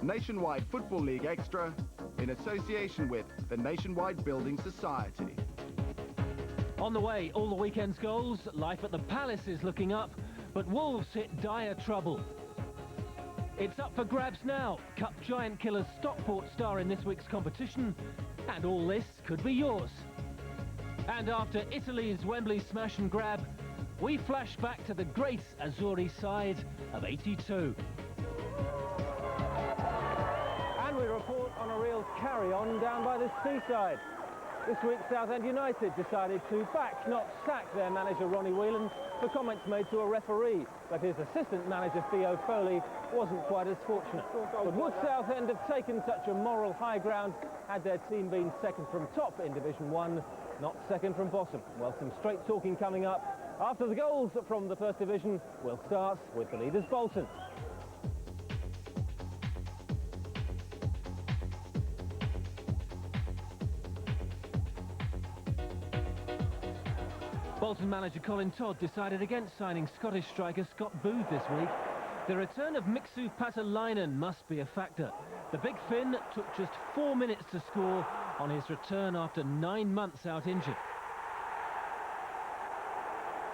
Nationwide Football League Extra, in association with the Nationwide Building Society. On the way, all the weekend's goals, life at the Palace is looking up, but Wolves hit dire trouble. It's up for grabs now. Cup giant killers Stockport star in this week's competition, and all this could be yours. And after Italy's Wembley smash and grab, we flash back to the great Azzurri side of '82. And we report on a real carry-on down by the seaside. This week, Southend United decided to back, not sack, their manager Ronnie Whelan for comments made to a referee, but his assistant manager Theo Foley wasn't quite as fortunate. But would Southend have taken such a moral high ground had their team been second from top in Division 1, not second from bottom? Well, some straight talking coming up. After the goals from the First Division, we'll start with the leaders Bolton. Bolton manager Colin Todd decided against signing Scottish striker Scott Booth this week. The return of Mixu Patalainen must be a factor. The Big Finn took just 4 minutes to score on his return after 9 months out injured.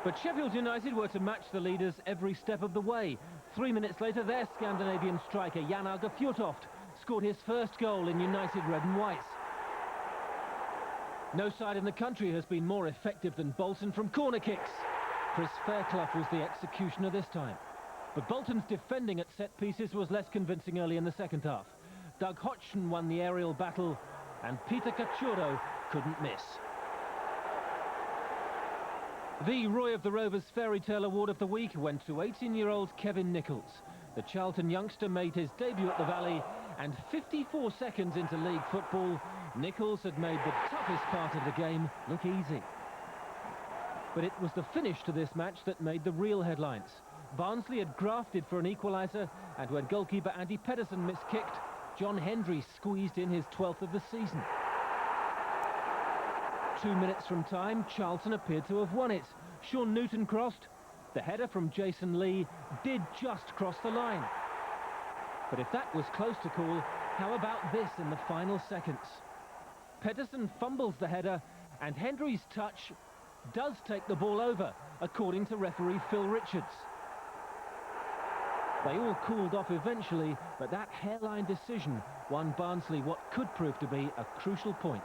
But Sheffield United were to match the leaders every step of the way. 3 minutes later, their Scandinavian striker Jan Åge Fjørtoft scored his first goal in United red and whites. No side in the country has been more effective than Bolton from corner kicks. Chris Fairclough was the executioner this time. But Bolton's defending at set pieces was less convincing early in the second half. Doug Hodgson won the aerial battle, and Peter Cachorro couldn't miss. The Roy of the Rovers Fairy Tale Award of the Week went to 18-year-old Kevin Nichols. The Charlton youngster made his debut at the Valley, and 54 seconds into league football, Nichols had made the toughest part of the game look easy. But it was the finish to this match that made the real headlines. Barnsley had grafted for an equaliser, and when goalkeeper Andy Pedersen miskicked, John Hendry squeezed in his 12th of the season. 2 minutes from time, Charlton appeared to have won it. Sean Newton crossed. The header from Jason Lee did just cross the line. But if that was close to call, how about this in the final seconds? Pedersen fumbles the header, and Hendry's touch does take the ball over, according to referee Phil Richards. They all cooled off eventually, but that hairline decision won Barnsley what could prove to be a crucial point.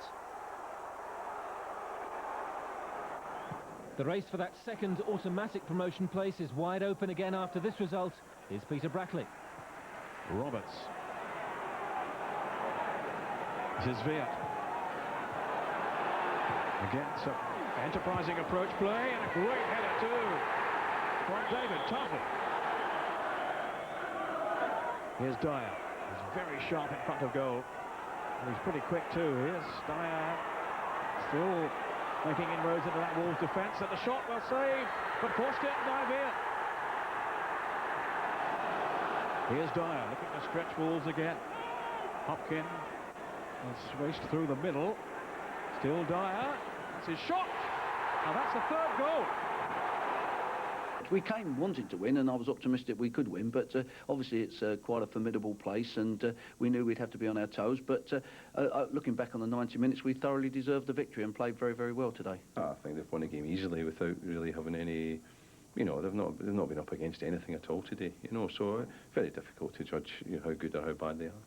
The race for that second automatic promotion place is wide open again after this result. Here's Peter Brackley. Roberts. This is Viet. Again, some enterprising approach play, and a great header too from David Tuftle. Here's Dyer. He's very sharp in front of goal. And he's pretty quick too. Here's Dyer, still making inroads into that Wolves defence, and the shot well saved, but forced it by Viet. Here's Dyer looking to stretch Wolves again. Hopkin has raced through the middle. Still Dyer. That's his shot. Now that's the third goal. We came wanting to win, and I was optimistic we could win, but obviously it's quite a formidable place, and we knew we'd have to be on our toes. But looking back on the 90 minutes, we thoroughly deserved the victory and played very, very well today. I think they've won the game easily without really having any, you know, they've not been up against anything at all today, you know, so very difficult to judge, you know, how good or how bad they are.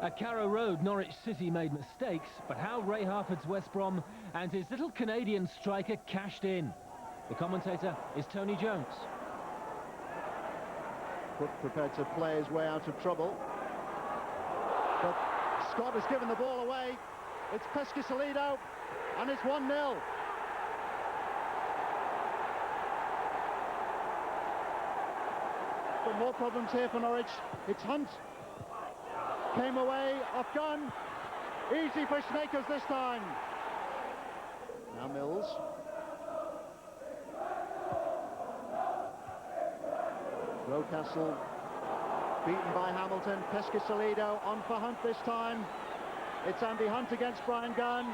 At Carrow Road, Norwich City made mistakes, but how Ray Harford's West Brom and his little Canadian striker cashed in. The commentator is Tony Jones. Cook prepared to play his way out of trouble. But Scott has given the ball away. It's Pescasolido, and it's 1-0. But more problems here for Norwich. It's Hunt. Came away off gun. Easy for Snakers this time. Now Mills. Rocastle beaten by Hamilton. Pescasolido on for Hunt this time. It's Andy Hunt against Brian Gunn,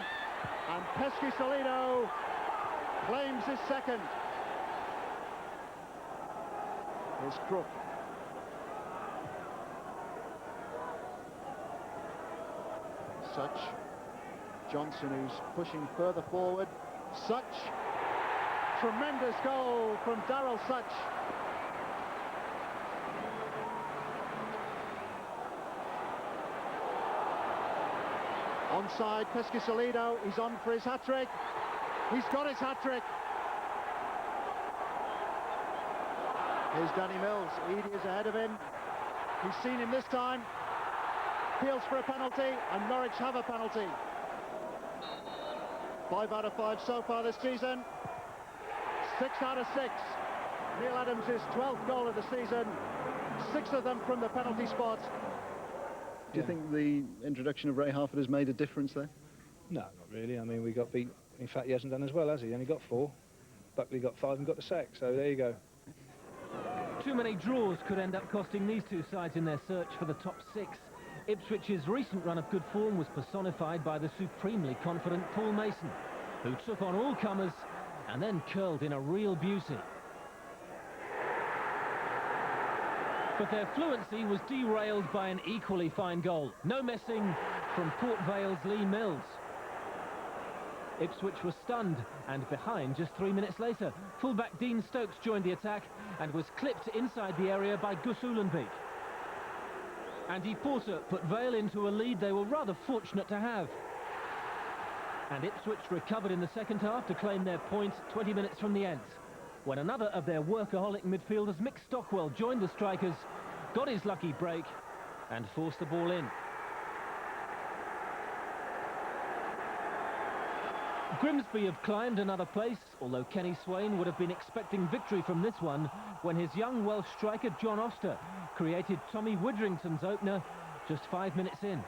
and Pescasolido claims his second. Here's Crook. Such. Johnson, who's pushing further forward. Such. Tremendous goal from Daryl Such. Onside, Pescasolido, he's on for his hat-trick. He's got his hat-trick. Here's Danny Mills. Eady is ahead of him. He's seen him this time. Appeals for a penalty, and Norwich have a penalty. 5 out of 5 so far this season. 6 out of 6. Neil Adams' 12th goal of the season. 6 of them from the penalty spot. Do you think the introduction of Ray Harford has made a difference there? No, not really. I mean, we got beat. In fact, he hasn't done as well, has he? He only got 4. Buckley got 5 and got the sack, so there you go. Too many draws could end up costing these two sides in their search for the top 6. Ipswich's recent run of good form was personified by the supremely confident Paul Mason, who took on all comers and then curled in a real beauty. But their fluency was derailed by an equally fine goal. No messing from Port Vale's Lee Mills. Ipswich was stunned and behind just 3 minutes later. Fullback Dean Stokes joined the attack and was clipped inside the area by Gus Uhlenbeek. Andy Porter put Vale into a lead they were rather fortunate to have. And Ipswich recovered in the second half to claim their point 20 minutes from the end, when another of their workaholic midfielders, Mick Stockwell, joined the strikers, got his lucky break and forced the ball in. Grimsby have climbed another place, although Kenny Swain would have been expecting victory from this one when his young Welsh striker John Oster created Tommy Widdrington's opener just 5 minutes in.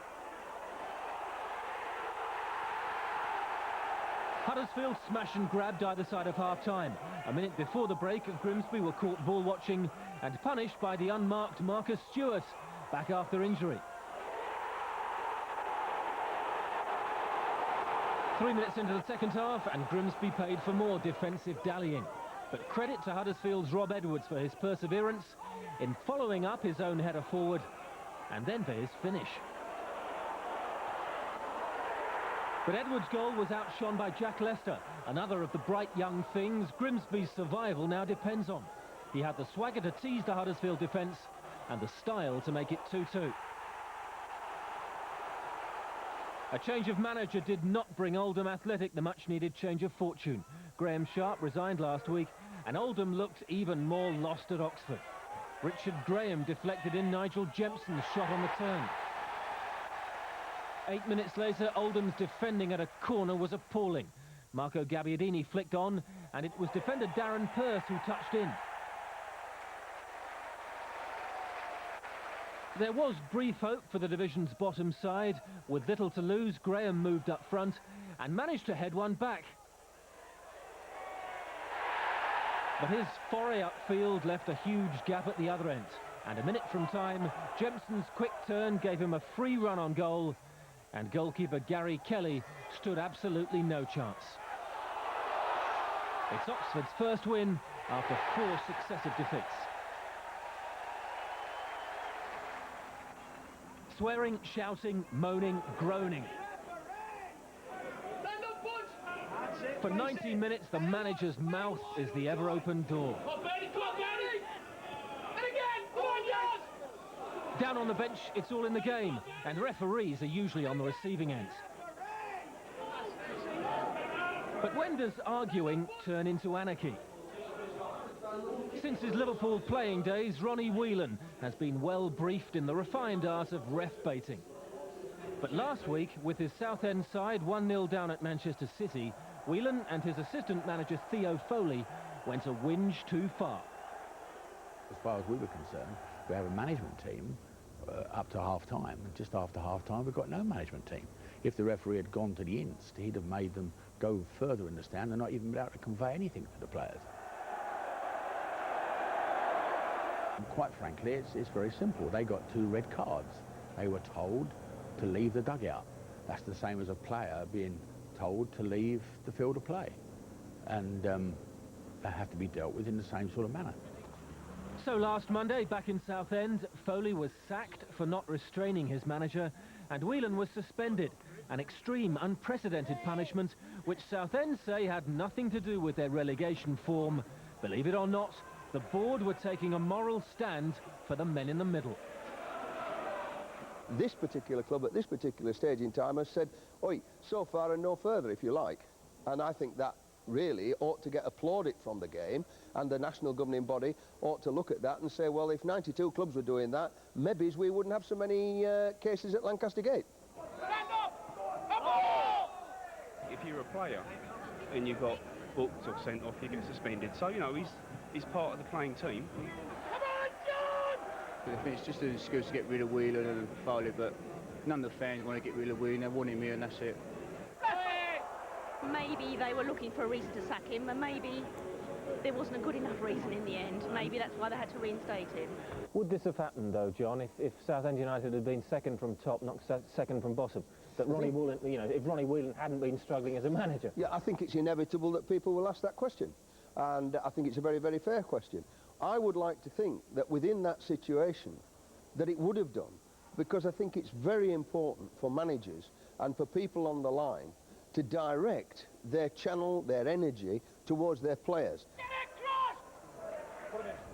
Huddersfield smash and grabbed either side of half-time. A minute before the break, Grimsby were caught ball-watching and punished by the unmarked Marcus Stewart, back after injury. 3 minutes into the second half, and Grimsby paid for more defensive dallying. But credit to Huddersfield's Rob Edwards for his perseverance in following up his own header forward, and then for his finish. But Edwards' goal was outshone by Jack Lester, another of the bright young things Grimsby's survival now depends on. He had the swagger to tease the Huddersfield defence and the style to make it 2-2. A change of manager did not bring Oldham Athletic the much-needed change of fortune. Graham Sharp resigned last week, and Oldham looked even more lost at Oxford. Richard Graham deflected in Nigel Jempson's shot on the turn. 8 minutes later, Oldham's defending at a corner was appalling. Marco Gabbiadini flicked on, and it was defender Darren Pearce who touched in. There was brief hope for the division's bottom side. With little to lose, Graham moved up front and managed to head one back. But his foray upfield left a huge gap at the other end. And a minute from time, Jempson's quick turn gave him a free run on goal, and goalkeeper Gary Kelly stood absolutely no chance. It's Oxford's first win after 4 successive defeats. Swearing, shouting, moaning, groaning. For 90 minutes, the manager's mouth is the ever-open door. Down on the bench, it's all in the game, and referees are usually on the receiving end. But when does arguing turn into anarchy? Since his Liverpool playing days, Ronnie Whelan has been well briefed in the refined art of ref baiting. But last week, with his Southend side 1-0 down at Manchester City, Whelan and his assistant manager Theo Foley went a whinge too far. As far as we were concerned, we have a management team up to half-time. Just after half-time, we've got no management team. If the referee had gone to the inst, he'd have made them go further in the stand and not even be able to convey anything to the players. And quite frankly, it's very simple. They got 2 red cards. They were told to leave the dugout. That's the same as a player being told to leave the field of play. And they have to be dealt with in the same sort of manner. So last Monday, back in Southend, Foley was sacked for not restraining his manager, and Whelan was suspended, an extreme, unprecedented punishment which Southend say had nothing to do with their relegation form. Believe it or not, the board were taking a moral stand for the men in the middle. This particular club at this particular stage in time has said, oi, so far and no further, if you like. And I think that really ought to get applauded from the game, and the national governing body ought to look at that and say, well, if 92 clubs were doing that, maybe we wouldn't have so many cases at Lancaster Gate. If you're a player and you got booked or sent off, you get suspended. So, you know, he's part of the playing team. I think it's just an excuse to get rid of Whelan and Foley, but none of the fans want to get rid of Whelan. They want him here and that's it. Maybe they were looking for a reason to sack him, and maybe there wasn't a good enough reason in the end. Maybe that's why they had to reinstate him. Would this have happened, though, John, if Southend United had been second from top, not second from bottom? That Ronnie Whelan, you know, if Ronnie Whelan hadn't been struggling as a manager? Yeah, I think it's inevitable that people will ask that question. And I think it's a very, very fair question. I would like to think that within that situation, that it would have done, because I think it's very important for managers and for people on the line to direct their channel, their energy towards their players.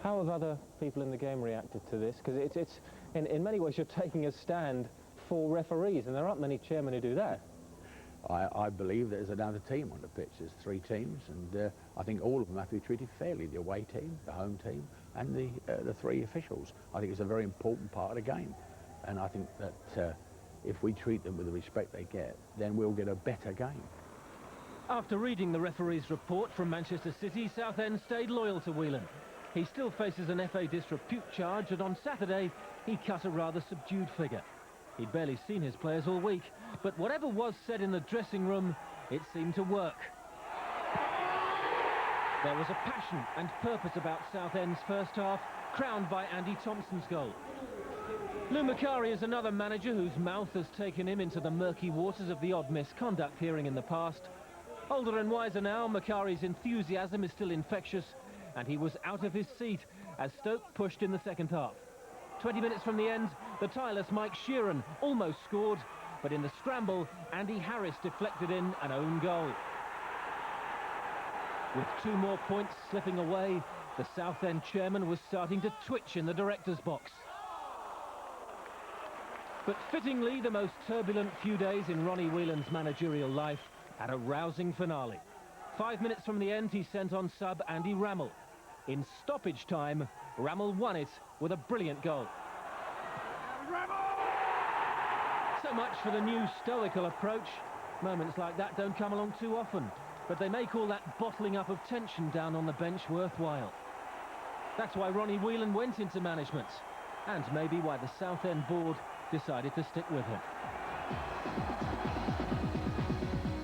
How have other people in the game reacted to this? Because it's in many ways you're taking a stand for referees, and there aren't many chairmen who do that. I believe there's another team on the pitch. There's 3 teams, and I think all of them have to be treated fairly. The away team, the home team, and the 3 officials. I think it's a very important part of the game, and I think that if we treat them with the respect they get, then we'll get a better game. After reading the referee's report from Manchester City, Southend stayed loyal to Whelan. He still faces an FA disrepute charge, and on Saturday he cut a rather subdued figure. He'd barely seen his players all week, but whatever was said in the dressing room, it seemed to work. There was a passion and purpose about Southend's first half, crowned by Andy Thompson's goal. Lou Macari is another manager whose mouth has taken him into the murky waters of the odd misconduct hearing in the past. Older and wiser now, Macari's enthusiasm is still infectious, and he was out of his seat as Stoke pushed in the second half. 20 minutes from the end, the tireless Mike Sheeran almost scored, but in the scramble, Andy Harris deflected in an own goal. With 2 more points slipping away, the Southend chairman was starting to twitch in the director's box. But fittingly, the most turbulent few days in Ronnie Whelan's managerial life had a rousing finale. 5 minutes from the end, he sent on sub Andy Rammell. In stoppage time, Rammell won it with a brilliant goal. So much for the new stoical approach. Moments like that don't come along too often, but they make all that bottling up of tension down on the bench worthwhile. That's why Ronnie Whelan went into management, and maybe why the Southend board decided to stick with him.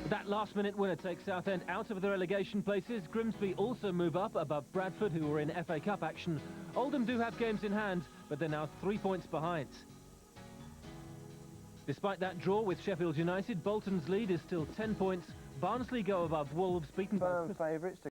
That last-minute winner takes Southend out of the relegation places. Grimsby also move up above Bradford, who were in FA Cup action. Oldham do have games in hand, but they're now 3 points behind. Despite that draw with Sheffield United, Bolton's lead is still 10 points. Barnsley go above Wolves, beaten by favourites.